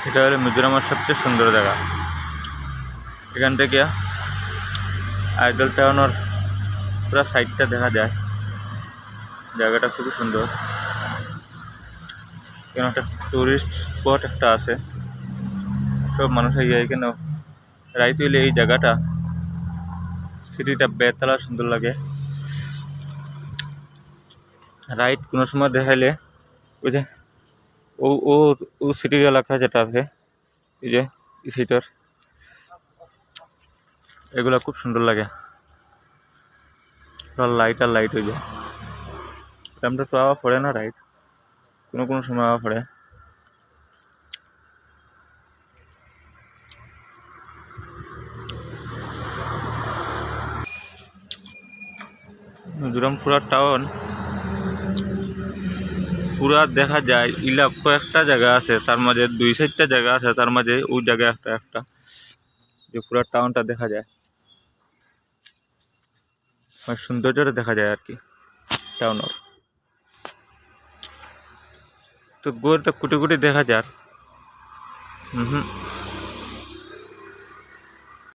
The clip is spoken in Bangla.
এটা হলো মিজোরামের সবচেয়ে সুন্দর জায়গা। এখান থেকে আইডল টাউনের পুরো সাইডটা দেখা যায়। জায়গাটা খুবই সুন্দর। এখানে একটা টুরিস্ট স্পট একটা আছে, সব মানুষ এখানে রাইত হইলে এই জায়গাটা সিটিটা বেতলা সুন্দর লাগে। রাইট কোনো সময় দেখাইলে ওই যে ও ও ও সিটির এলাকা যেটা আছে, এই যে সিটার, এগুলা খুব সুন্দর লাগে। লাইট আর লাইট হয়ে যায়। আমরা তো আওয়া পড়ে না রাইট, কোনো কোনো সময় আওয়া পড়ে। মিজোরাম পুরা টাউন পুরা দেখা যায়। ইলা কয়েকটা জায়গা আছে, তার মাঝে 2-4টা জায়গা আছে, তার মাঝে ওই জায়গা একটা একটা যে পুরা টাউনটা দেখা যায়, সৌন্দর্যটা দেখা যায় আর কি টাউনের। তো গোটা কুটি কুটি দেখা যায়।